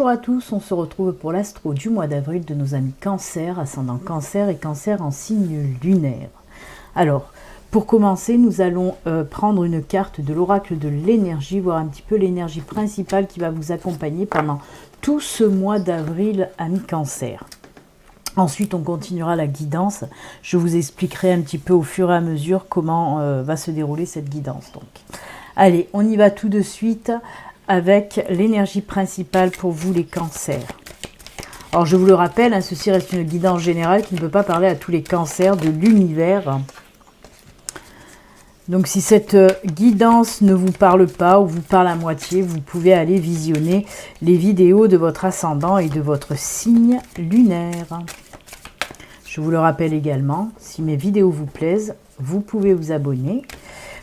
Bonjour à tous, on se retrouve pour l'astro du mois d'avril de nos amis Cancer, ascendant Cancer et Cancer en signe lunaire. Alors, pour commencer, nous allons prendre une carte de l'oracle de l'énergie, voir un petit peu l'énergie principale qui va vous accompagner pendant tout ce mois d'avril, amis Cancer. Ensuite, on continuera la guidance. Je vous expliquerai un petit peu au fur et à mesure comment va se dérouler cette guidance. Donc, allez, on y va tout de suite avec l'énergie principale pour vous les cancers. Alors je vous le rappelle, hein, ceci reste une guidance générale qui ne peut pas parler à tous les cancers de l'univers. Donc si cette guidance ne vous parle pas ou vous parle à moitié, vous pouvez aller visionner les vidéos de votre ascendant et de votre signe lunaire. Je vous le rappelle également, si mes vidéos vous plaisent, vous pouvez vous abonner.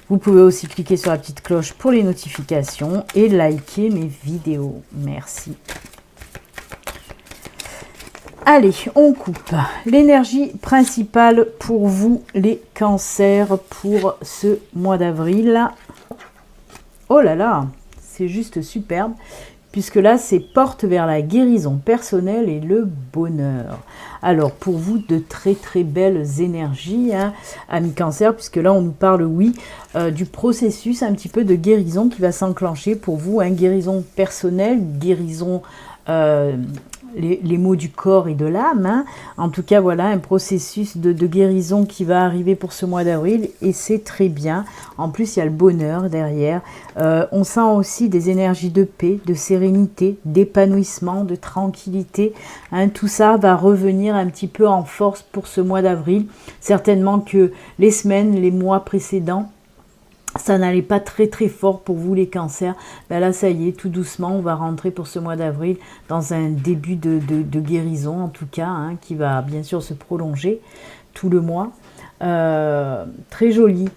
Vous pouvez aussi cliquer sur la petite cloche pour les notifications et liker mes vidéos. Merci. Allez, on coupe. L'énergie principale pour vous, les cancers, pour ce mois d'avril. Oh là là, c'est juste superbe. Puisque là, c'est porte vers la guérison personnelle et le bonheur. Alors, pour vous, de très très belles énergies, hein, amis Cancer, puisque là, on nous parle, oui, du processus un petit peu de guérison qui va s'enclencher pour vous, hein, guérison personnelle, guérison, les maux du corps et de l'âme. Hein. En tout cas, voilà, un processus de guérison qui va arriver pour ce mois d'avril et c'est très bien. En plus, il y a le bonheur derrière. On sent aussi des énergies de paix, de sérénité, d'épanouissement, de tranquillité. Hein, tout ça va revenir un petit peu en force pour ce mois d'avril. Certainement que les semaines, les mois précédents, ça n'allait pas très très fort pour vous les cancers. Ben là, ça y est, tout doucement, on va rentrer pour ce mois d'avril dans un début de guérison, en tout cas, hein, qui va bien sûr se prolonger tout le mois. Très joli.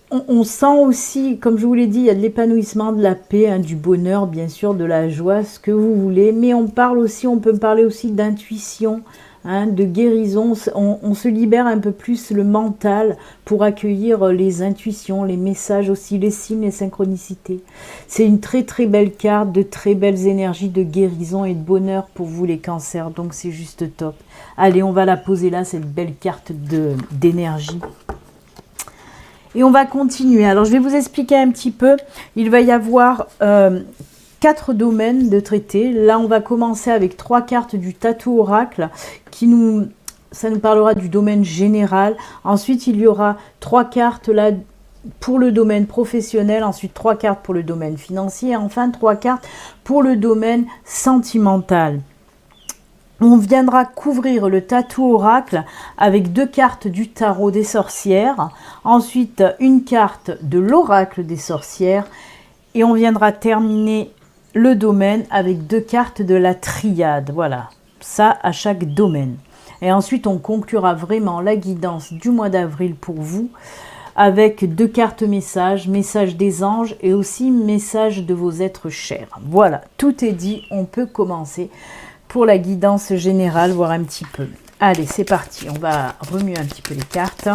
On sent aussi, comme je vous l'ai dit, il y a de l'épanouissement, de la paix, hein, du bonheur, bien sûr, de la joie, ce que vous voulez. Mais on peut parler aussi d'intuition, hein, de guérison. On se libère un peu plus le mental pour accueillir les intuitions, les messages aussi, les signes, les synchronicités. C'est une très très belle carte, de très belles énergies de guérison et de bonheur pour vous les cancers. Donc c'est juste top. Allez, on va la poser là, cette belle carte d'énergie. Et on va continuer. Alors, je vais vous expliquer un petit peu. Il va y avoir 4 domaines de traiter. Là, on va commencer avec 3 cartes du Tatou Oracle. Ça nous parlera du domaine général. Ensuite, il y aura 3 cartes là pour le domaine professionnel. Ensuite, 3 cartes pour le domaine financier. Et enfin, 3 cartes pour le domaine sentimental. On viendra couvrir le Tatou Oracle avec 2 cartes du tarot des sorcières, ensuite une carte de l'oracle des sorcières et on viendra terminer le domaine avec 2 cartes de la triade. Voilà, ça à chaque domaine. Et ensuite on conclura vraiment la guidance du mois d'avril pour vous avec 2 cartes messages, message des anges et aussi message de vos êtres chers. Voilà, tout est dit, on peut commencer pour la guidance générale, voir un petit peu. Allez, c'est parti. On va remuer un petit peu les cartes.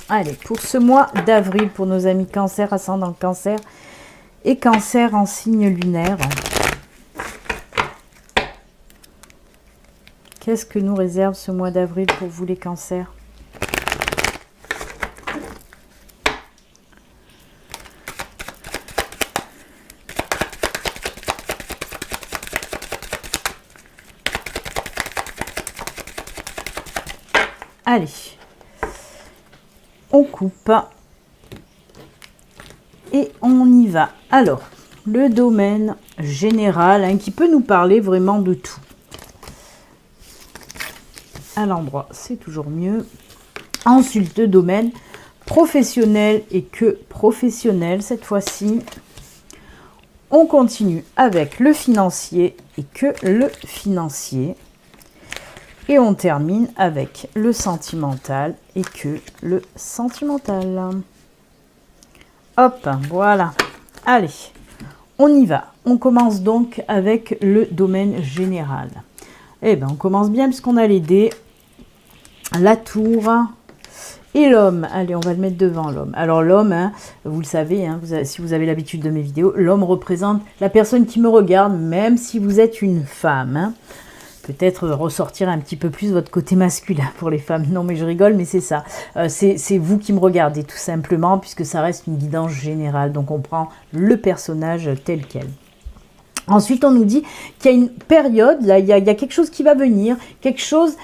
Allez, pour ce mois d'avril, pour nos amis Cancer, ascendant Cancer et Cancer en signe lunaire. Qu'est-ce que nous réserve ce mois d'avril pour vous les Cancers ? Allez, on coupe et on y va. Alors, le domaine général, hein, qui peut nous parler vraiment de tout. À l'endroit, c'est toujours mieux. Ensuite, le domaine professionnel et que professionnel. Cette fois-ci, on continue avec le financier et que le financier. Et on termine avec le sentimental et que le sentimental. Hop, voilà. Allez, on y va. On commence donc avec le domaine général. Eh bien, on commence bien puisqu'on a les dés, la tour Et l'homme, allez, on va le mettre devant l'homme. Alors l'homme, hein, vous le savez, hein, si vous avez l'habitude de mes vidéos, l'homme représente la personne qui me regarde, même si vous êtes une femme. Hein. Peut-être ressortir un petit peu plus votre côté masculin pour les femmes. Non, mais je rigole, mais c'est ça. C'est vous qui me regardez, tout simplement, puisque ça reste une guidance générale. Donc on prend le personnage tel quel. Ensuite, on nous dit qu'il y a une période, là, il y a quelque chose qui va venir, quelque chose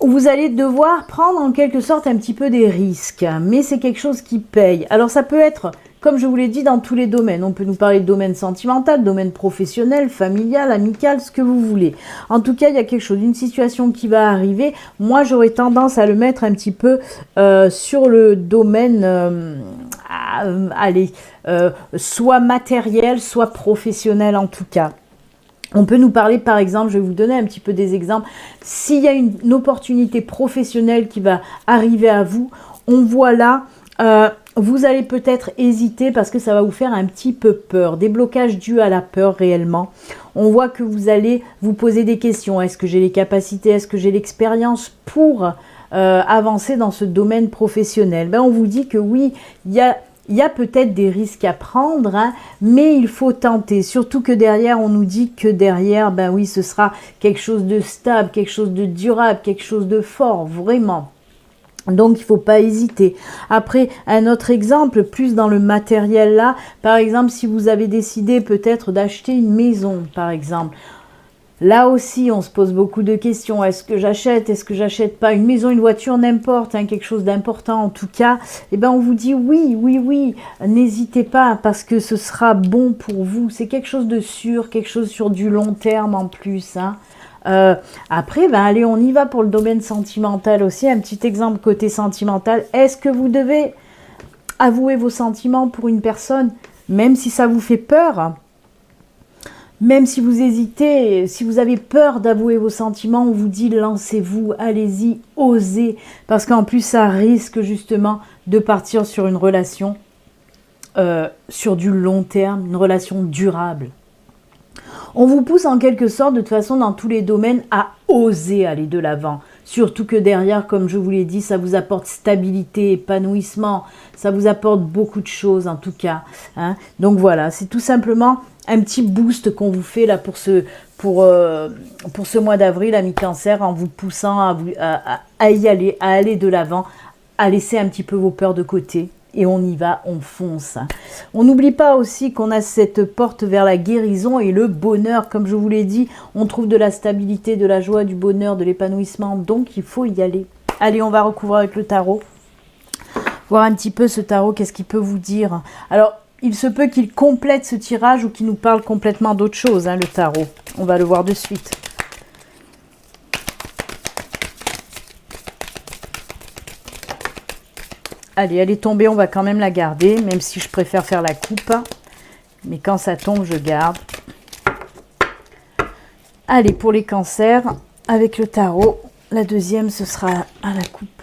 où vous allez devoir prendre en quelque sorte un petit peu des risques, mais c'est quelque chose qui paye. Alors ça peut être, comme je vous l'ai dit, dans tous les domaines. On peut nous parler de domaine sentimental, domaine professionnel, familial, amical, ce que vous voulez. En tout cas, il y a quelque chose, une situation qui va arriver. Moi, j'aurais tendance à le mettre un petit peu sur le domaine, soit matériel, soit professionnel en tout cas. On peut nous parler, par exemple, je vais vous donner un petit peu des exemples. S'il y a une opportunité professionnelle qui va arriver à vous, on voit là, vous allez peut-être hésiter parce que ça va vous faire un petit peu peur. Des blocages dus à la peur réellement. On voit que vous allez vous poser des questions. Est-ce que j'ai les capacités? Est-ce que j'ai l'expérience pour avancer dans ce domaine professionnel? Ben, on vous dit que oui, il y a peut-être des risques à prendre, hein, mais il faut tenter. Surtout que derrière, on nous dit que derrière, ben oui, ce sera quelque chose de stable, quelque chose de durable, quelque chose de fort, vraiment. Donc, il ne faut pas hésiter. Après, un autre exemple, plus dans le matériel là, par exemple, si vous avez décidé peut-être d'acheter une maison, par exemple. Là aussi, on se pose beaucoup de questions. Est-ce que j'achète? Est-ce que j'achète pas? Une maison, une voiture, n'importe, hein, quelque chose d'important en tout cas. Eh ben, on vous dit oui, oui, oui. N'hésitez pas parce que ce sera bon pour vous. C'est quelque chose de sûr, quelque chose sur du long terme en plus. Hein. Après, ben, allez, on y va pour le domaine sentimental aussi. Un petit exemple côté sentimental. Est-ce que vous devez avouer vos sentiments pour une personne, même si ça vous fait peur? Même si vous hésitez, si vous avez peur d'avouer vos sentiments, on vous dit lancez-vous, allez-y, osez. Parce qu'en plus, ça risque justement de partir sur une relation sur du long terme, une relation durable. On vous pousse en quelque sorte, de toute façon, dans tous les domaines, à oser aller de l'avant. Surtout que derrière, comme je vous l'ai dit, ça vous apporte stabilité, épanouissement. Ça vous apporte beaucoup de choses, en tout cas. Hein. Donc voilà, c'est tout simplement un petit boost qu'on vous fait là pour ce mois d'avril, ami Cancer, en vous poussant à y aller, à aller de l'avant, à laisser un petit peu vos peurs de côté. Et on y va, on fonce. On n'oublie pas aussi qu'on a cette porte vers la guérison et le bonheur. Comme je vous l'ai dit, on trouve de la stabilité, de la joie, du bonheur, de l'épanouissement. Donc, il faut y aller. Allez, on va recouvrir avec le tarot. Voir un petit peu ce tarot, qu'est-ce qu'il peut vous dire. Alors, il se peut qu'il complète ce tirage ou qu'il nous parle complètement d'autre chose, hein, le tarot. On va le voir de suite. Allez, elle est tombée, on va quand même la garder, même si je préfère faire la coupe. Mais quand ça tombe, je garde. Allez, pour les cancers, avec le tarot, la deuxième, ce sera à la coupe.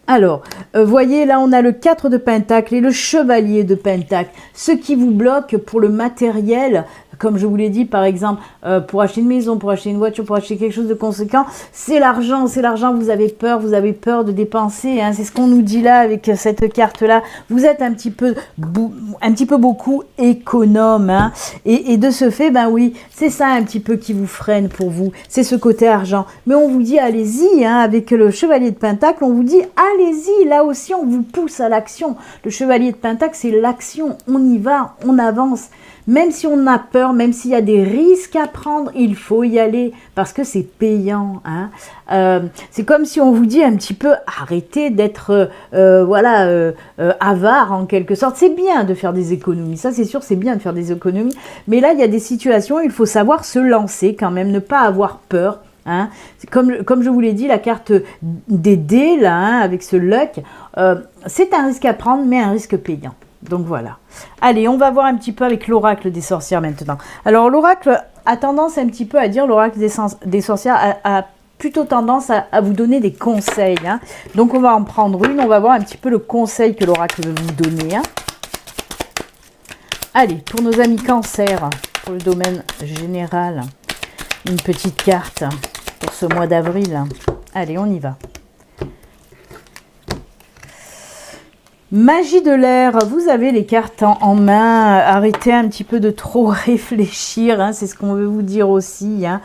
Alors, voyez, là, on a le 4 de Pentacle et le chevalier de Pentacle. Ce qui vous bloque pour le matériel, comme je vous l'ai dit, par exemple, pour acheter une maison, pour acheter une voiture, pour acheter quelque chose de conséquent, c'est l'argent, vous avez peur de dépenser. Hein, c'est ce qu'on nous dit là avec cette carte-là. Vous êtes un petit peu beaucoup économe. Hein, et de ce fait, ben oui, c'est ça un petit peu qui vous freine pour vous. C'est ce côté argent. Mais on vous dit, allez-y, hein, avec le chevalier de Pentacle, on vous dit, allez-y, là aussi, on vous pousse à l'action. Le chevalier de Pentacle, c'est l'action. On y va, on avance. Même si on a peur, même s'il y a des risques à prendre, il faut y aller parce que c'est payant. Hein. C'est comme si on vous dit un petit peu arrêtez d'être avare en quelque sorte. C'est bien de faire des économies, ça c'est sûr, c'est bien de faire des économies. Mais là, il y a des situations où il faut savoir se lancer quand même, ne pas avoir peur. Hein. Comme je vous l'ai dit, la carte des dés, là, hein, avec ce luck, c'est un risque à prendre, mais un risque payant. Donc voilà. Allez, on va voir un petit peu avec l'oracle des sorcières maintenant. Alors l'oracle a tendance un petit peu à dire, l'oracle des sorcières a plutôt tendance à vous donner des conseils. Hein. Donc on va en prendre une, on va voir un petit peu le conseil que l'oracle veut vous donner. Hein. Allez, pour nos amis Cancer, pour le domaine général, une petite carte pour ce mois d'avril. Allez, on y va. Magie de l'air, vous avez les cartes en main, arrêtez un petit peu de trop réfléchir, hein, c'est ce qu'on veut vous dire aussi. Hein.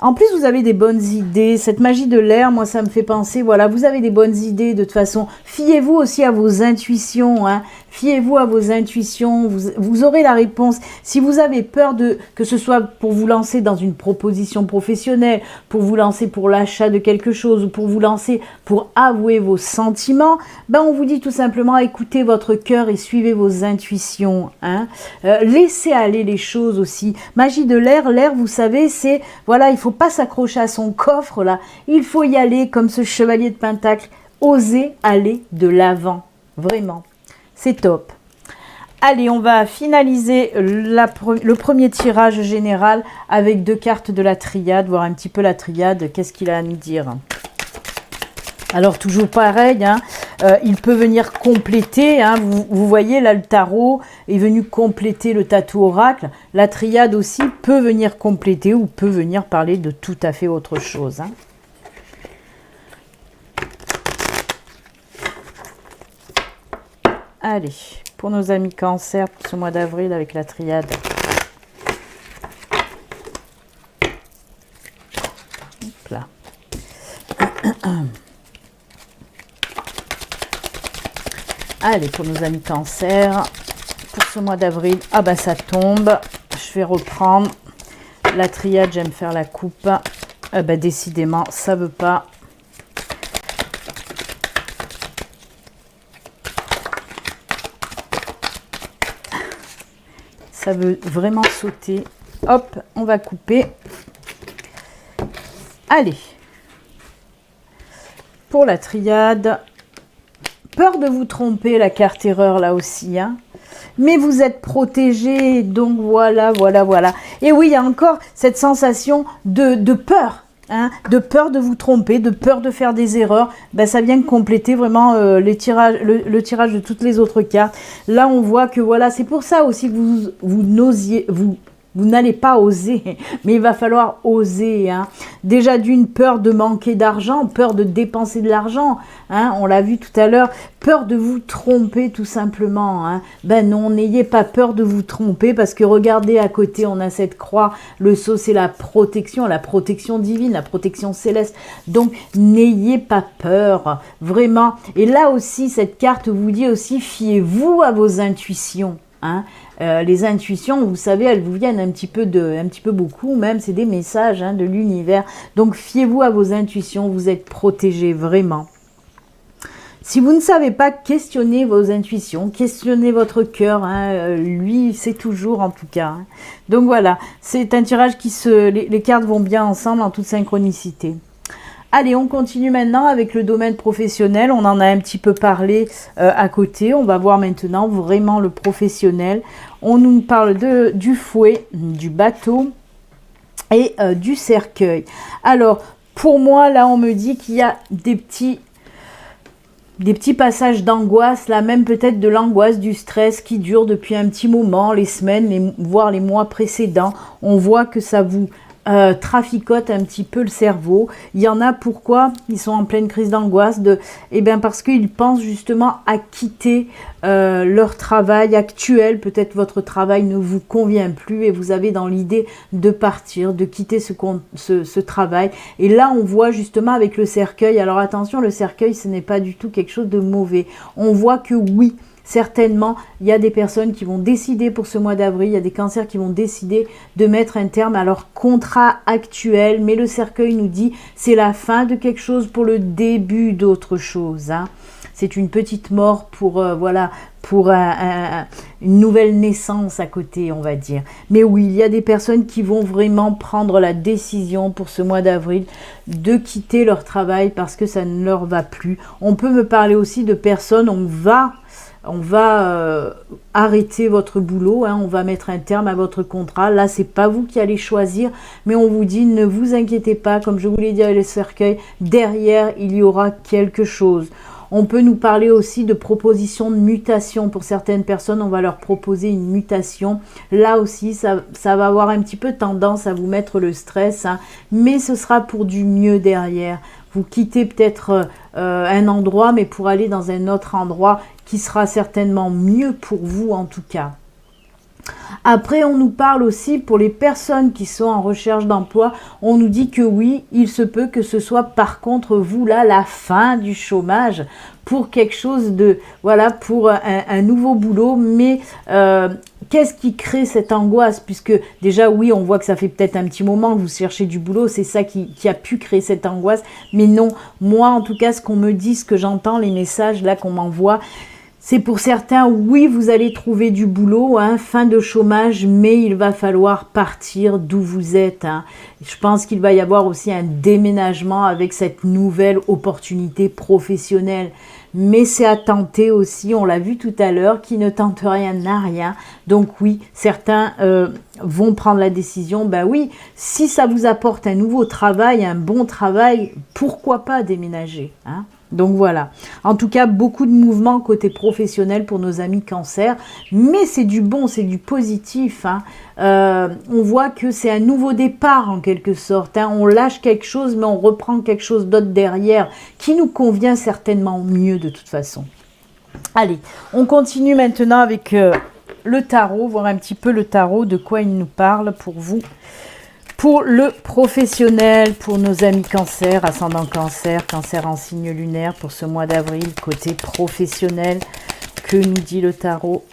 En plus, vous avez des bonnes idées. Cette magie de l'air, moi, ça me fait penser, voilà, vous avez des bonnes idées de toute façon. Fiez-vous aussi à vos intuitions, hein. Fiez-vous à vos intuitions, vous aurez la réponse. Si vous avez peur que ce soit pour vous lancer dans une proposition professionnelle, pour vous lancer pour l'achat de quelque chose, ou pour vous lancer pour avouer vos sentiments, ben on vous dit tout simplement, écoutez votre cœur et suivez vos intuitions. Hein. Laissez aller les choses aussi. Magie de l'air, vous savez, c'est, voilà, il faut pas s'accrocher à son coffre, là. Il faut y aller comme ce chevalier de Pentacle. Oser aller de l'avant, vraiment. C'est top. Allez, on va finaliser le premier tirage général avec 2 cartes de la triade, voir un petit peu la triade, qu'est-ce qu'il a à nous dire. Alors, toujours pareil, hein, il peut venir compléter, hein, vous voyez, là, le tarot est venu compléter le tatou oracle. La triade aussi peut venir compléter ou peut venir parler de tout à fait autre chose. Hein. Allez, pour nos amis cancer, pour ce mois d'avril avec la triade. Hop là. Allez, pour nos amis cancer, pour ce mois d'avril, ah bah ça tombe. Je vais reprendre la triade, j'aime faire la coupe. Ah bah décidément, ça veut pas. Ça veut vraiment sauter. Hop, on va couper. Allez. Pour la triade, peur de vous tromper, la carte erreur là aussi. Hein. Mais vous êtes protégé, donc voilà. Et oui, il y a encore cette sensation de peur. Hein, de peur de vous tromper, de peur de faire des erreurs, ben, ça vient compléter vraiment le tirage de toutes les autres cartes. Là, on voit que voilà, c'est pour ça aussi que vous n'allez pas oser, mais il va falloir oser. Hein. Déjà d'une peur de manquer d'argent, peur de dépenser de l'argent, hein, on l'a vu tout à l'heure, peur de vous tromper tout simplement. Hein. Ben non, n'ayez pas peur de vous tromper parce que regardez à côté, on a cette croix, le sceau c'est la protection divine, la protection céleste. Donc n'ayez pas peur, vraiment. Et là aussi, cette carte vous dit aussi, fiez-vous à vos intuitions. Hein. Les intuitions, vous savez, elles vous viennent un petit peu beaucoup, même c'est des messages hein, de l'univers. Donc fiez-vous à vos intuitions, vous êtes protégés vraiment. Si vous ne savez pas, questionnez vos intuitions, questionnez votre cœur, hein, lui c'est toujours en tout cas. Hein. Donc voilà, c'est un tirage qui les cartes vont bien ensemble en toute synchronicité. Allez, on continue maintenant avec le domaine professionnel. On en a un petit peu parlé à côté. On va voir maintenant vraiment le professionnel. On nous parle du fouet, du bateau et du cercueil. Alors, pour moi, là, on me dit qu'il y a des petits passages d'angoisse, là, même peut-être de l'angoisse, du stress qui dure depuis un petit moment, les semaines, voire les mois précédents. On voit que ça vous traficote un petit peu le cerveau. Il y en a pourquoi ils sont en pleine crise d'angoisse, eh bien parce qu'ils pensent justement à quitter leur travail actuel. Peut-être votre travail ne vous convient plus et vous avez dans l'idée de partir, de quitter ce travail. Et là, on voit justement avec le cercueil, alors attention, le cercueil, ce n'est pas du tout quelque chose de mauvais. On voit que oui, certainement, il y a des personnes qui vont décider pour ce mois d'avril, il y a des cancers qui vont décider de mettre un terme à leur contrat actuel. Mais le cercueil nous dit c'est la fin de quelque chose pour le début d'autre chose. Hein. C'est une petite mort pour, voilà, pour une nouvelle naissance à côté, on va dire. Mais oui, il y a des personnes qui vont vraiment prendre la décision pour ce mois d'avril de quitter leur travail parce que ça ne leur va plus. On peut me parler aussi de personnes, on va arrêter votre boulot, hein, on va mettre un terme à votre contrat. Là, c'est pas vous qui allez choisir, mais on vous dit, ne vous inquiétez pas, comme je vous l'ai dit avec le cercueil, derrière, il y aura quelque chose. On peut nous parler aussi de propositions de mutation. Pour certaines personnes, on va leur proposer une mutation. Là aussi, ça va avoir un petit peu tendance à vous mettre le stress, hein, mais ce sera pour du mieux derrière. vous quittez peut-être un endroit, mais pour aller dans un autre endroit qui sera certainement mieux pour vous en tout cas. Après, on nous parle aussi pour les personnes qui sont en recherche d'emploi, on nous dit que oui, il se peut que ce soit par contre vous là, la fin du chômage pour quelque chose de, voilà, pour un nouveau boulot, mais qu'est-ce qui crée cette angoisse? Puisque déjà, oui, on voit que ça fait peut-être un petit moment que vous cherchez du boulot, c'est ça qui a pu créer cette angoisse, mais non, moi en tout cas, ce qu'on me dit, ce que j'entends, les messages là qu'on m'envoie, c'est pour certains, oui, vous allez trouver du boulot, hein, fin de chômage, mais il va falloir partir d'où vous êtes. Hein. Je pense qu'il va y avoir aussi un déménagement avec cette nouvelle opportunité professionnelle. Mais c'est à tenter aussi, on l'a vu tout à l'heure, qui ne tente rien n'a rien. Donc oui, certains vont prendre la décision, ben oui, si ça vous apporte un nouveau travail, un bon travail, pourquoi pas déménager, hein? Donc voilà, en tout cas beaucoup de mouvements côté professionnel pour nos amis cancer, mais c'est du bon, c'est du positif, hein. On voit que c'est un nouveau départ en quelque sorte, hein. On lâche quelque chose mais on reprend quelque chose d'autre derrière qui nous convient certainement mieux de toute façon. Allez, on continue maintenant avec le tarot, voir un petit peu le tarot, de quoi il nous parle pour vous. Pour le professionnel, pour nos amis cancer, ascendant cancer, cancer en signe lunaire, pour ce mois d'avril, côté professionnel, que nous dit le tarot?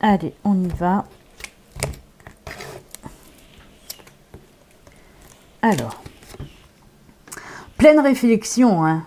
Allez, on y va. Alors, pleine réflexion, hein.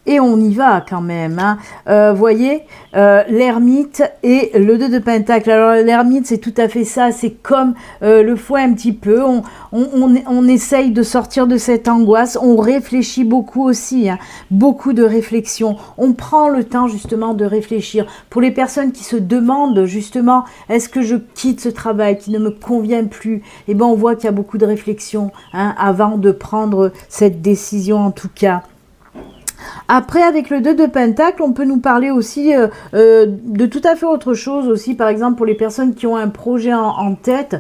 Et on y va quand même, hein. Voyez, l'ermite et le 2 de pentacle. Alors l'ermite, c'est tout à fait ça, c'est comme le fouet un petit peu. On essaye de sortir de cette angoisse, on réfléchit beaucoup aussi, hein. Beaucoup de réflexion. On prend le temps justement de réfléchir. Pour les personnes qui se demandent justement, est-ce que je quitte ce travail qui ne me convient plus? Eh bien, on voit qu'il y a beaucoup de réflexion, hein, avant de prendre cette décision en tout cas. Après, avec le 2 de pentacle, on peut nous parler aussi de tout à fait autre chose aussi. Par exemple, pour les personnes qui ont un projet en tête,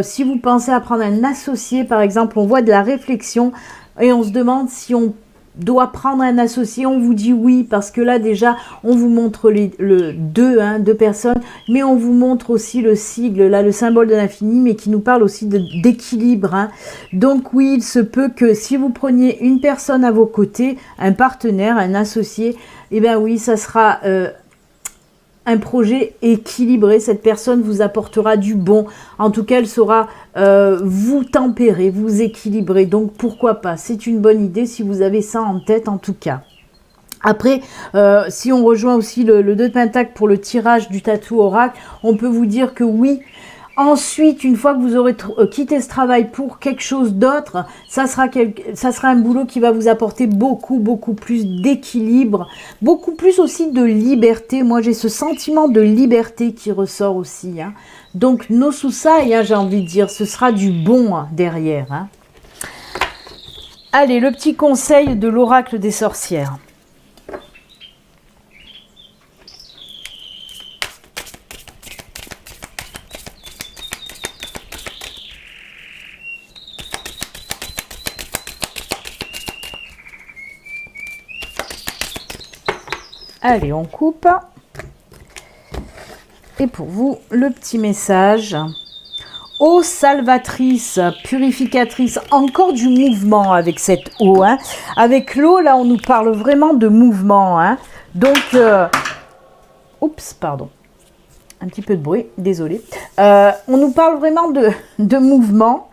si vous pensez à prendre un associé, par exemple, on voit de la réflexion et on se demande si on doit prendre un associé, on vous dit oui, parce que là déjà, on vous montre le 2, hein, 2 personnes, mais on vous montre aussi le sigle, là, le symbole de l'infini, mais qui nous parle aussi d'équilibre, hein. Donc oui, il se peut que si vous preniez une personne à vos côtés, un partenaire, un associé, eh bien oui, ça sera un projet équilibré. Cette personne vous apportera du bon. En tout cas, elle saura vous tempérer, vous équilibrer. Donc, pourquoi pas? C'est une bonne idée si vous avez ça en tête, en tout cas. Après, si on rejoint aussi le 2 de pentacle pour le tirage du tatou oracle, on peut vous dire que oui, ensuite, une fois que vous aurez quitté ce travail pour quelque chose d'autre, ça sera un boulot qui va vous apporter beaucoup plus d'équilibre, beaucoup plus aussi de liberté. Moi, j'ai ce sentiment de liberté qui ressort aussi, hein. Donc, nos soussailles, hein, j'ai envie de dire, ce sera du bon, hein, derrière, hein. Allez, le petit conseil de l'oracle des sorcières. Allez, on coupe. Et pour vous, le petit message. Eau salvatrice, purificatrice, encore du mouvement avec cette eau, hein. Avec l'eau, là, on nous parle vraiment de mouvement, hein. Donc, oups, pardon. Un petit peu de bruit, désolé. On nous parle vraiment de mouvement.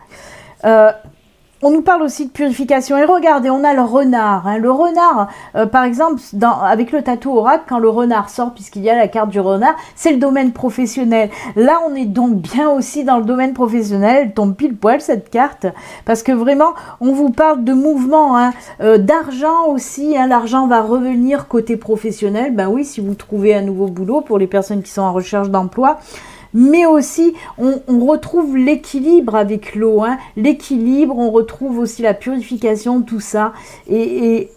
On nous parle aussi de purification. Et regardez, on a le renard, hein. Le renard, par exemple, avec le tatou oracle, quand le renard sort, puisqu'il y a la carte du renard, c'est le domaine professionnel. Là, on est donc bien aussi dans le domaine professionnel. Elle tombe pile poil, cette carte, parce que vraiment, on vous parle de mouvement, hein, d'argent aussi, hein. L'argent va revenir côté professionnel. Ben oui, si vous trouvez un nouveau boulot pour les personnes qui sont en recherche d'emploi. Mais aussi, on retrouve l'équilibre avec l'eau, hein. L'équilibre, on retrouve aussi la purification, tout ça. Et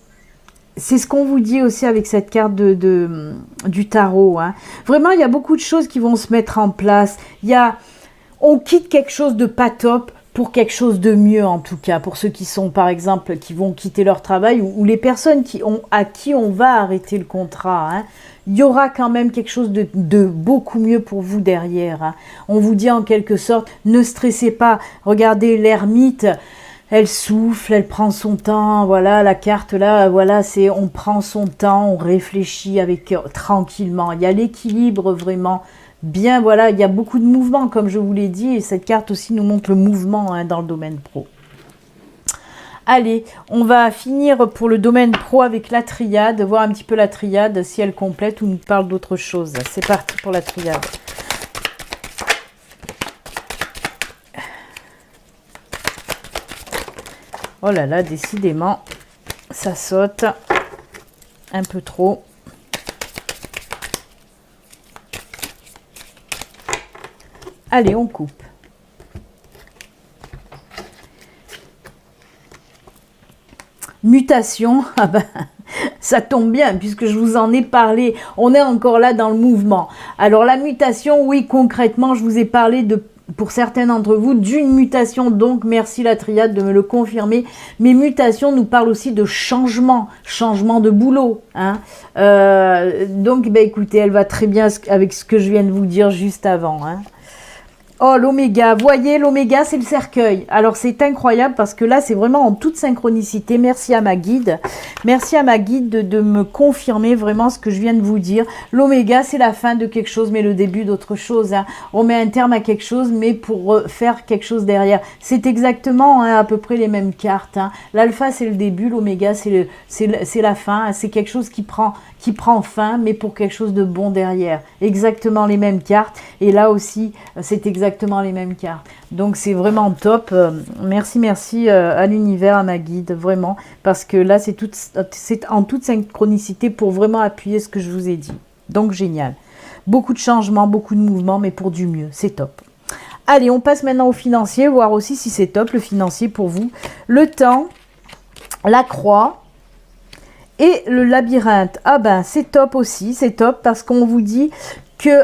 c'est ce qu'on vous dit aussi avec cette carte du tarot, hein. Vraiment, il y a beaucoup de choses qui vont se mettre en place. on quitte quelque chose de pas top pour quelque chose de mieux, en tout cas, pour ceux qui sont, par exemple, qui vont quitter leur travail, ou les personnes à qui on va arrêter le contrat, hein. Il y aura quand même quelque chose de beaucoup mieux pour vous derrière, hein. On vous dit en quelque sorte, ne stressez pas. Regardez l'ermite, elle souffle, elle prend son temps. Voilà, la carte là, voilà, c'est on prend son temps, on réfléchit avec tranquillement. Il y a l'équilibre vraiment bien, voilà, il y a beaucoup de mouvement, comme je vous l'ai dit, et cette carte aussi nous montre le mouvement, hein, dans le domaine pro. Allez, on va finir pour le domaine pro avec la triade, voir un petit peu la triade, si elle complète ou nous parle d'autre chose. C'est parti pour la triade. Oh là là, décidément, ça saute un peu trop. Allez, on coupe. Mutation, ah ben, ça tombe bien puisque je vous en ai parlé. On est encore là dans le mouvement. Alors la mutation, oui, concrètement, je vous ai parlé pour certains d'entre vous, d'une mutation. Donc, merci la triade de me le confirmer. Mais mutation nous parle aussi de changement, changement de boulot, hein. Donc, ben, écoutez, elle va très bien avec ce que je viens de vous dire juste avant, hein. Oh, l'oméga, voyez, l'oméga, c'est le cercueil. Alors, c'est incroyable parce que là, c'est vraiment en toute synchronicité. Merci à ma guide. Merci à ma guide de me confirmer vraiment ce que je viens de vous dire. L'oméga, c'est la fin de quelque chose, mais le début d'autre chose, hein. On met un terme à quelque chose, mais pour faire quelque chose derrière. C'est exactement, hein, à peu près les mêmes cartes, hein. L'alpha, c'est le début. L'oméga, c'est la fin, hein. C'est quelque chose qui prend fin, mais pour quelque chose de bon derrière. Exactement les mêmes cartes. Et là aussi, c'est exactement les mêmes cartes. Donc, c'est vraiment top. Merci à l'univers, à ma guide, vraiment. Parce que là, c'est en toute synchronicité pour vraiment appuyer ce que je vous ai dit. Donc, génial. Beaucoup de changements, beaucoup de mouvements, mais pour du mieux. C'est top. Allez, on passe maintenant au financier, voir aussi si c'est top, le financier pour vous. Le temps, la croix et le labyrinthe. Ah ben, c'est top aussi, c'est top parce qu'on vous dit que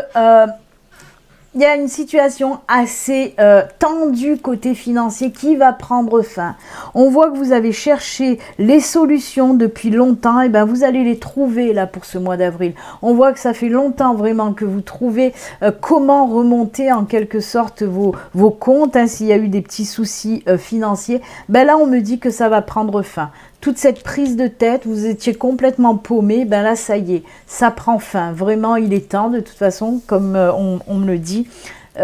il y a une situation assez tendue côté financier qui va prendre fin. On voit que vous avez cherché les solutions depuis longtemps, et ben vous allez les trouver là pour ce mois d'avril. On voit que ça fait longtemps vraiment que vous trouvez comment remonter en quelque sorte vos comptes, hein, s'il y a eu des petits soucis financiers. Ben là, on me dit que ça va prendre fin. Toute cette prise de tête, vous étiez complètement paumé, ben là, ça y est, ça prend fin. Vraiment, il est temps, de toute façon, comme on me le dit.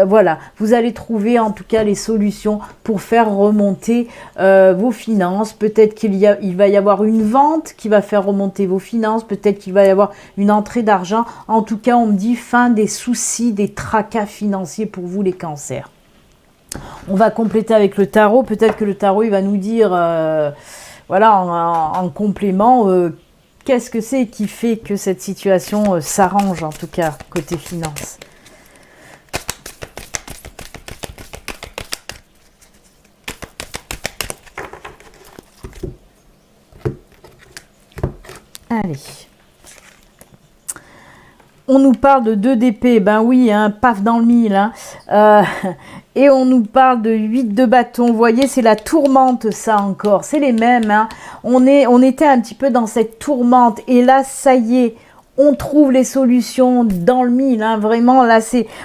Voilà, vous allez trouver en tout cas les solutions pour faire remonter vos finances. Peut-être qu'il va y avoir une vente qui va faire remonter vos finances. Peut-être qu'il va y avoir une entrée d'argent. En tout cas, on me dit fin des soucis, des tracas financiers pour vous, les cancers. On va compléter avec le tarot. Peut-être que le tarot, il va nous dire... voilà, en complément, qu'est-ce que c'est qui fait que cette situation s'arrange, en tout cas, côté finance? Allez. On nous parle de 2 d'épée, ben oui, hein, paf dans le mille, hein. Et on nous parle de 8 de bâton. Vous voyez, c'est la tourmente, ça encore. C'est les mêmes, hein. On était un petit peu dans cette tourmente. Et là, ça y est, on trouve les solutions dans le mille, hein. Vraiment, là,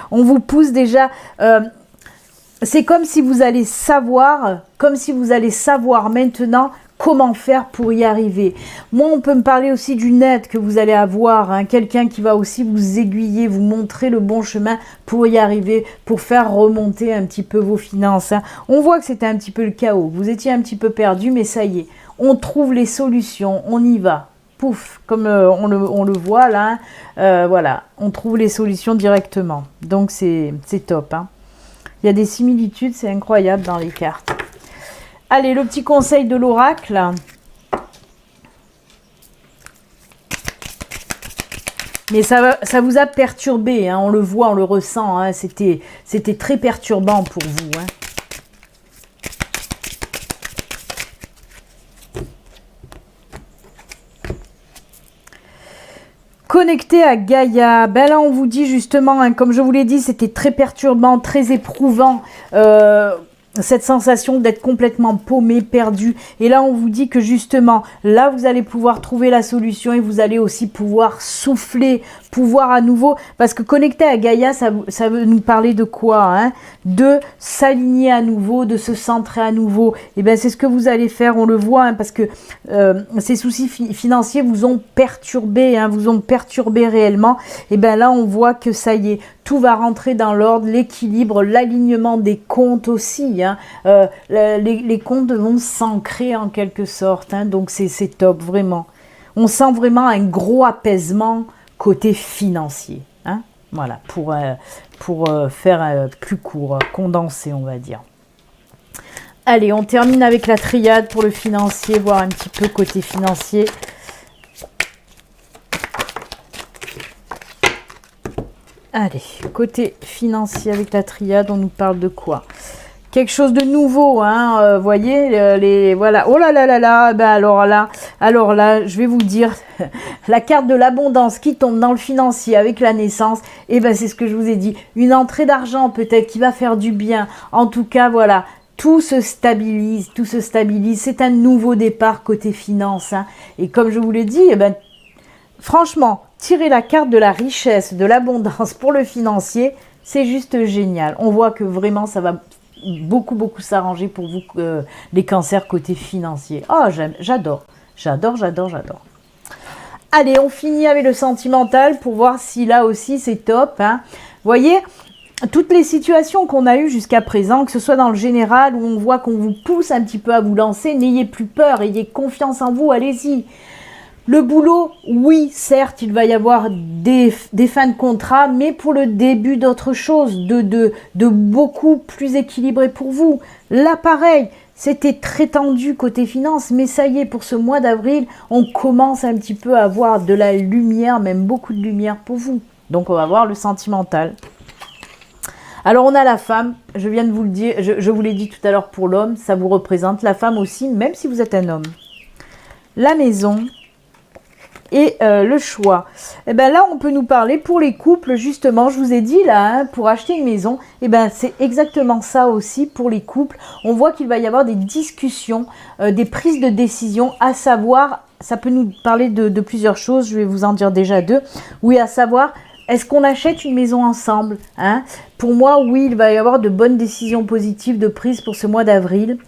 on vous pousse déjà... c'est comme si vous allez savoir maintenant comment faire pour y arriver. Moi, on peut me parler aussi d'une aide que vous allez avoir, hein, quelqu'un qui va aussi vous aiguiller, vous montrer le bon chemin pour y arriver, pour faire remonter un petit peu vos finances, hein. On voit que c'était un petit peu le chaos, vous étiez un petit peu perdu, mais ça y est, on trouve les solutions, on y va. Pouf, comme on le voit là, hein, voilà, on trouve les solutions directement. Donc, c'est top, hein. Il y a des similitudes, c'est incroyable dans les cartes. Allez, le petit conseil de l'oracle. Mais ça vous a perturbé, hein, on le voit, on le ressent, hein, c'était très perturbant pour vous, hein. Connecté à Gaïa, ben là on vous dit justement, hein, comme je vous l'ai dit, c'était très perturbant, très éprouvant, cette sensation d'être complètement paumé, perdu. Et là on vous dit que justement, là vous allez pouvoir trouver la solution et vous allez aussi pouvoir souffler, pouvoir à nouveau, parce que connecté à Gaïa, ça veut nous parler de quoi, hein? De s'aligner à nouveau, de se centrer à nouveau. Et bien c'est ce que vous allez faire, on le voit, hein, parce que ces soucis financiers vous ont perturbé, hein, vous ont perturbé réellement. Et bien là on voit que ça y est, tout va rentrer dans l'ordre, l'équilibre, l'alignement des comptes aussi, hein. Les comptes vont s'ancrer en quelque sorte, hein, donc c'est top, vraiment. On sent vraiment un gros apaisement côté financier, hein, voilà, pour faire plus court, condensé, on va dire. Allez, on termine avec la triade pour le financier, voir un petit peu côté financier. Allez, côté financier avec la triade, on nous parle de quoi? Quelque chose de nouveau, hein, voyez, voilà, oh là là là là, ben alors là, je vais vous dire, la carte de l'abondance qui tombe dans le financier avec la naissance, et ben c'est ce que je vous ai dit, une entrée d'argent peut-être qui va faire du bien, en tout cas, voilà, tout se stabilise, c'est un nouveau départ côté finance, hein, et comme je vous l'ai dit, eh ben, franchement, tirer la carte de la richesse, de l'abondance pour le financier, c'est juste génial, on voit que vraiment ça va beaucoup s'arranger pour vous, les cancers côté financier. Oh, j'adore. Allez, on finit avec le sentimental pour voir si là aussi c'est top, hein. Voyez, toutes les situations qu'on a eues jusqu'à présent, que ce soit dans le général où on voit qu'on vous pousse un petit peu à vous lancer, n'ayez plus peur, ayez confiance en vous, allez-y. Le boulot, oui, certes, il va y avoir des fins de contrat, mais pour le début d'autre chose, de beaucoup plus équilibré pour vous. Là, pareil, c'était très tendu côté finance, mais ça y est, pour ce mois d'avril, on commence un petit peu à avoir de la lumière, même beaucoup de lumière pour vous. Donc, on va voir le sentimental. Alors, on a la femme, je viens de vous le dire, je vous l'ai dit tout à l'heure pour l'homme, ça vous représente la femme aussi, même si vous êtes un homme. La maison... Et le choix. Et ben là, on peut nous parler pour les couples, justement, je vous ai dit là, hein, pour acheter une maison, et ben c'est exactement ça aussi pour les couples. On voit qu'il va y avoir des discussions, des prises de décision, à savoir, ça peut nous parler de plusieurs choses, je vais vous en dire déjà deux. Oui, à savoir, est-ce qu'on achète une maison ensemble, hein? Pour moi, oui, il va y avoir de bonnes décisions positives de prise pour ce mois d'avril.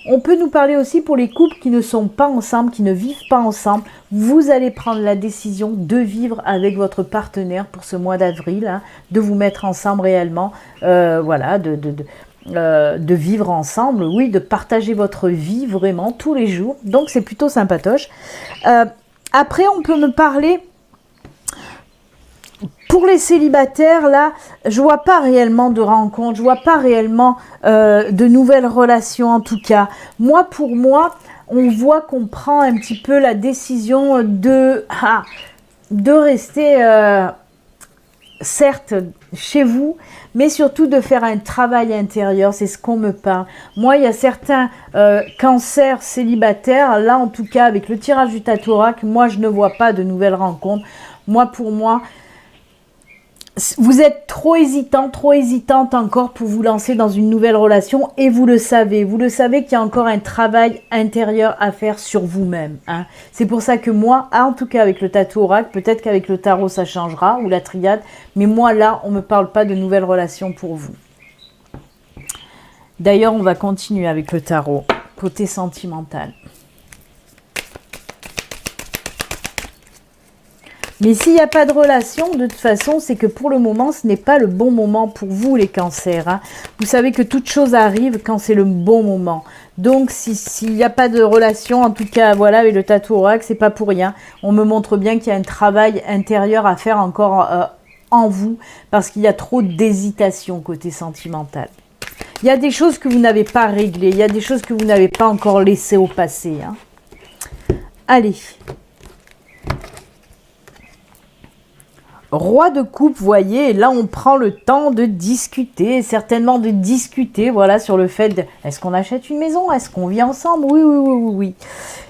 On peut nous parler aussi pour les couples qui ne sont pas ensemble, qui ne vivent pas ensemble. Vous allez prendre la décision de vivre avec votre partenaire pour ce mois d'avril, hein, de vous mettre ensemble réellement, voilà, de vivre ensemble, oui, de partager votre vie vraiment tous les jours. Donc, c'est plutôt sympatoche. Après, on peut me parler... Pour les célibataires, là, je vois pas réellement de rencontres, je vois pas réellement de nouvelles relations en tout cas. Moi, pour moi, on voit qu'on prend un petit peu la décision de rester, certes, chez vous, mais surtout de faire un travail intérieur, c'est ce qu'on me parle. Moi, il y a certains cancers célibataires, là en tout cas, avec le tirage du Tatourac, moi, je ne vois pas de nouvelles rencontres. Moi, pour moi... Vous êtes trop hésitant, trop hésitante encore pour vous lancer dans une nouvelle relation et vous le savez qu'il y a encore un travail intérieur à faire sur vous-même, hein. C'est pour ça que moi, en tout cas avec le Tatourac, peut-être qu'avec le tarot ça changera ou la triade, mais moi là, on ne me parle pas de nouvelles relations pour vous. D'ailleurs, on va continuer avec le tarot, côté sentimental. Mais s'il n'y a pas de relation, de toute façon, c'est que pour le moment, ce n'est pas le bon moment pour vous, les cancers, hein. Vous savez que toute chose arrive quand c'est le bon moment. Donc, s'il n'y a pas de relation, en tout cas, voilà, avec le Tatourac, c'est pas pour rien. On me montre bien qu'il y a un travail intérieur à faire encore en vous, parce qu'il y a trop d'hésitation côté sentimental. Il y a des choses que vous n'avez pas réglées, il y a des choses que vous n'avez pas encore laissées au passé, hein. Allez. Roi de coupe, voyez, là on prend le temps de discuter, certainement de discuter, voilà, sur le fait de, est-ce qu'on achète une maison, est-ce qu'on vit ensemble, oui.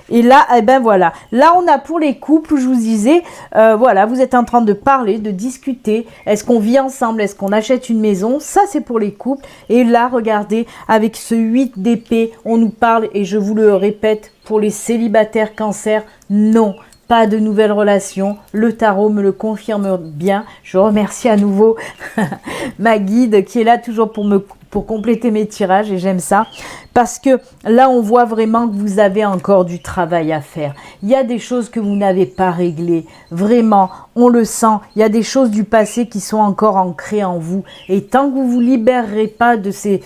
Et là, eh ben voilà, là on a pour les couples où je vous disais, voilà, vous êtes en train de parler, de discuter, est-ce qu'on vit ensemble, est-ce qu'on achète une maison, ça c'est pour les couples. Et là, regardez, avec ce 8 d'épée, on nous parle, et je vous le répète, pour les célibataires Cancer, non. Pas de nouvelles relations, le tarot me le confirme bien. Je remercie à nouveau ma guide qui est là toujours pour compléter mes tirages et j'aime ça. Parce que là, on voit vraiment que vous avez encore du travail à faire. Il y a des choses que vous n'avez pas réglées. Vraiment, on le sent. Il y a des choses du passé qui sont encore ancrées en vous. Et tant que vous ne vous libérerez pas de ces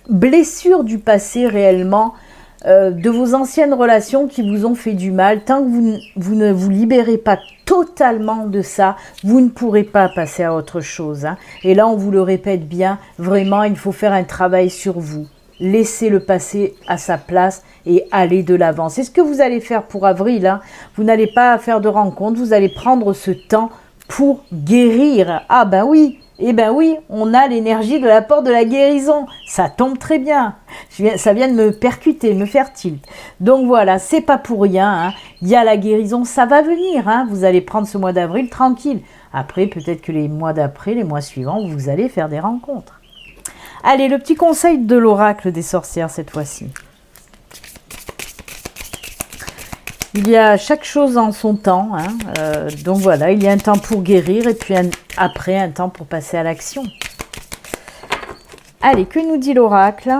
blessures du passé réellement, de vos anciennes relations qui vous ont fait du mal, tant que vous ne vous libérez pas totalement de ça, vous ne pourrez pas passer à autre chose. Hein. Et là, on vous le répète bien, vraiment, il faut faire un travail sur vous. Laissez le passé à sa place et aller de l'avant. C'est ce que vous allez faire pour avril. Hein. Vous n'allez pas faire de rencontre, vous allez prendre ce temps pour guérir. Ah ben oui! Eh bien oui, on a l'énergie de la porte de la guérison. Ça tombe très bien. Ça vient de me percuter, me faire tilt. Donc voilà, c'est pas pour rien. Hein. Il y a la guérison, ça va venir. Hein. Vous allez prendre ce mois d'avril tranquille. Après, peut-être que les mois d'après, les mois suivants, vous allez faire des rencontres. Allez, le petit conseil de l'oracle des sorcières cette fois-ci. Il y a chaque chose en son temps, hein. Donc voilà, il y a un temps pour guérir et puis après un temps pour passer à l'action. Allez, que nous dit l'oracle ?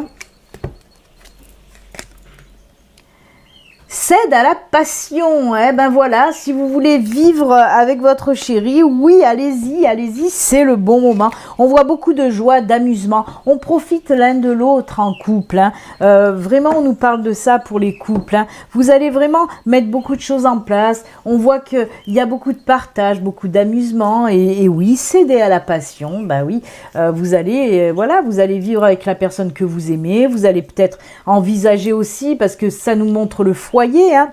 Cède à la passion. Eh ben voilà, si vous voulez vivre avec votre chéri, oui, allez-y, allez-y, c'est le bon moment. On voit beaucoup de joie, d'amusement. On profite l'un de l'autre en couple. Hein. Vraiment, on nous parle de ça pour les couples. Hein. Vous allez vraiment mettre beaucoup de choses en place. On voit qu'il y a beaucoup de partage, beaucoup d'amusement. Et oui, céder à la passion. Ben oui, vous allez, voilà, vous allez vivre avec la personne que vous aimez. Vous allez peut-être envisager aussi, parce que ça nous montre le foyer. Hein.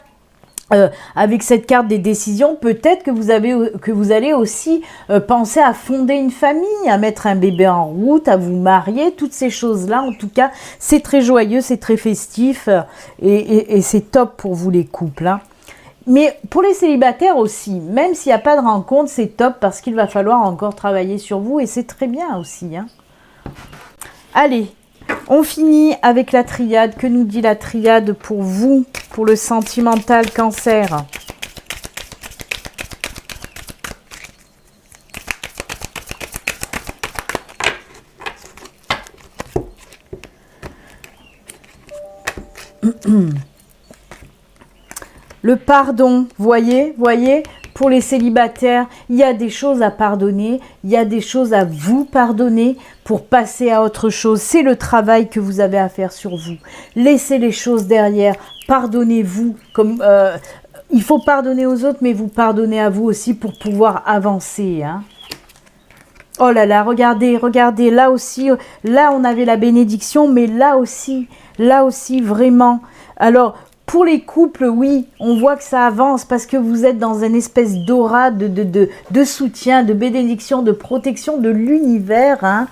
Avec cette carte des décisions, peut-être que vous allez aussi penser à fonder une famille, à mettre un bébé en route, à vous marier, toutes ces choses-là. En tout cas, c'est très joyeux, c'est très festif et c'est top pour vous les couples. Hein. Mais pour les célibataires aussi, même s'il n'y a pas de rencontre, c'est top parce qu'il va falloir encore travailler sur vous et c'est très bien aussi. Hein. Allez, on finit avec la triade. Que nous dit la triade pour vous, pour le sentimental Cancer? Le pardon, voyez, pour les célibataires, il y a des choses à pardonner, il y a des choses à vous pardonner pour passer à autre chose. C'est le travail que vous avez à faire sur vous. Laissez les choses derrière, pardonnez-vous. Il faut pardonner aux autres, mais vous pardonnez à vous aussi pour pouvoir avancer. Hein. Oh là là, regardez, là aussi, là on avait la bénédiction, mais là aussi, vraiment. Alors, pour les couples, oui, on voit que ça avance parce que vous êtes dans une espèce d'aura de soutien, de bénédiction, de protection de l'univers. Hein.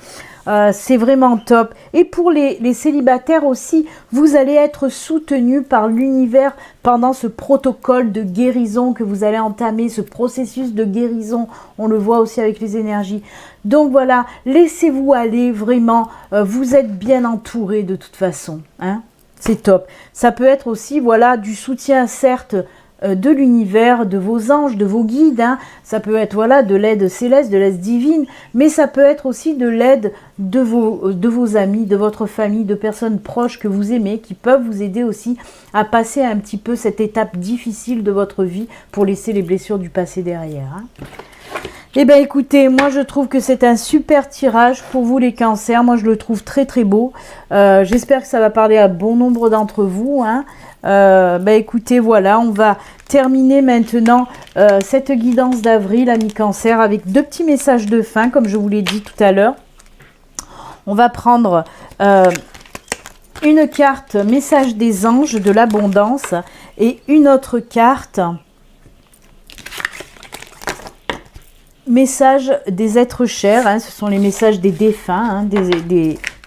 C'est vraiment top. Et pour les célibataires aussi, vous allez être soutenus par l'univers pendant ce protocole de guérison que vous allez entamer, ce processus de guérison. On le voit aussi avec les énergies. Donc voilà, laissez-vous aller vraiment. Vous êtes bien entourés de toute façon. Hein. C'est top. Ça peut être aussi, voilà, du soutien, certes, de l'univers, de vos anges, de vos guides. Hein. Ça peut être, voilà, de l'aide céleste, de l'aide divine. Mais ça peut être aussi de l'aide de vos amis, de votre famille, de personnes proches que vous aimez, qui peuvent vous aider aussi à passer un petit peu cette étape difficile de votre vie pour laisser les blessures du passé derrière. Hein. Eh bien écoutez, moi je trouve que c'est un super tirage pour vous les cancers. Moi je le trouve très très beau. J'espère que ça va parler à bon nombre d'entre vous. Hein. Écoutez, voilà, on va terminer maintenant cette guidance d'avril, amis cancer, avec deux petits messages de fin, comme je vous l'ai dit tout à l'heure. On va prendre une carte message des anges de l'abondance et une autre carte message des êtres chers, hein, ce sont les messages des défunts, hein,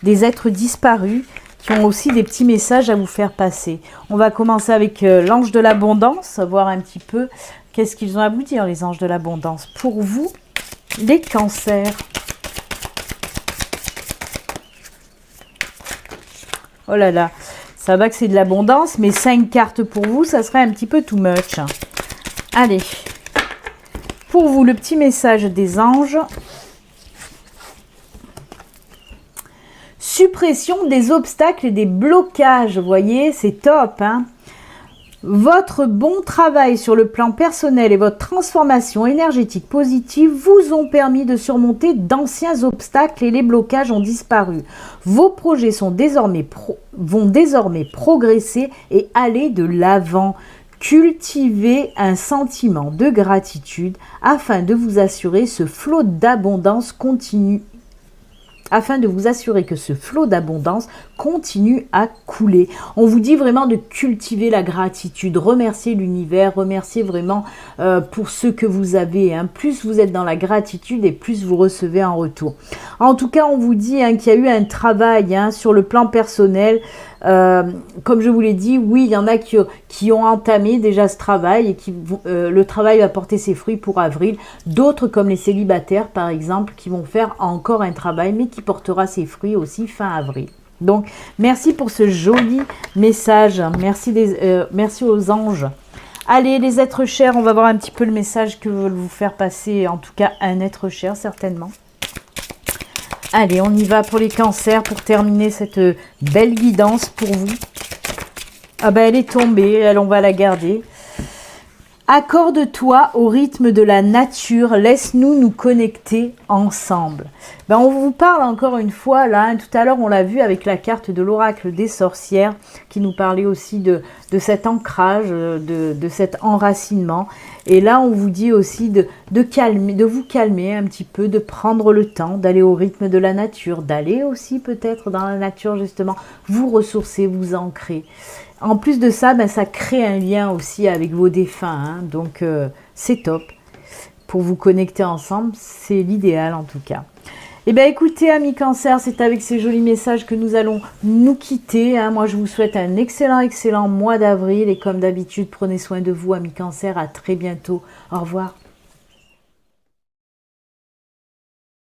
des êtres disparus qui ont aussi des petits messages à vous faire passer. On va commencer avec l'ange de l'abondance, voir un petit peu qu'est-ce qu'ils ont à vous dire, les anges de l'abondance. Pour vous, les cancers. Oh là là, ça va que c'est de l'abondance, mais 5 cartes pour vous, ça serait un petit peu too much. Allez, pour vous, le petit message des anges. Suppression des obstacles et des blocages, vous voyez, c'est top, hein. Votre bon travail sur le plan personnel et votre transformation énergétique positive vous ont permis de surmonter d'anciens obstacles et les blocages ont disparu. Vos projets vont désormais progresser et aller de l'avant. Cultivez un sentiment de gratitude afin de vous assurer ce flot d'abondance continue. Afin de vous assurer que ce flot d'abondance continue à couler. On vous dit vraiment de cultiver la gratitude, remercier l'univers, remercier vraiment pour ce que vous avez. Hein. Plus vous êtes dans la gratitude et plus vous recevez en retour. En tout cas, on vous dit qu'il y a eu un travail sur le plan personnel. Comme je vous l'ai dit, oui, il y en a qui ont entamé déjà ce travail et le travail va porter ses fruits pour avril. D'autres, comme les célibataires par exemple, qui vont faire encore un travail, mais qui portera ses fruits aussi fin avril. Donc, merci pour ce joli message. Merci aux anges. Allez, les êtres chers, on va voir un petit peu le message que veulent vous faire passer, en tout cas un être cher certainement. Allez, on y va pour les cancers pour terminer cette belle guidance pour vous. Ah ben, elle est tombée, on va la garder. Accorde-toi au rythme de la nature, laisse-nous nous connecter ensemble. Ben, on vous parle encore une fois, là, tout à l'heure on l'a vu avec la carte de l'oracle des sorcières, qui nous parlait aussi de cet ancrage, de cet enracinement. Et là on vous dit aussi de vous calmer un petit peu, de prendre le temps, d'aller au rythme de la nature, d'aller aussi peut-être dans la nature justement, vous ressourcer, vous ancrer. En plus de ça, ça crée un lien aussi avec vos défunts. Hein, donc, c'est top. Pour vous connecter ensemble, c'est l'idéal en tout cas. Eh bien, écoutez, amis Cancer, c'est avec ces jolis messages que nous allons nous quitter. Hein. Moi, je vous souhaite un excellent mois d'avril. Et comme d'habitude, prenez soin de vous, amis Cancer. À très bientôt. Au revoir.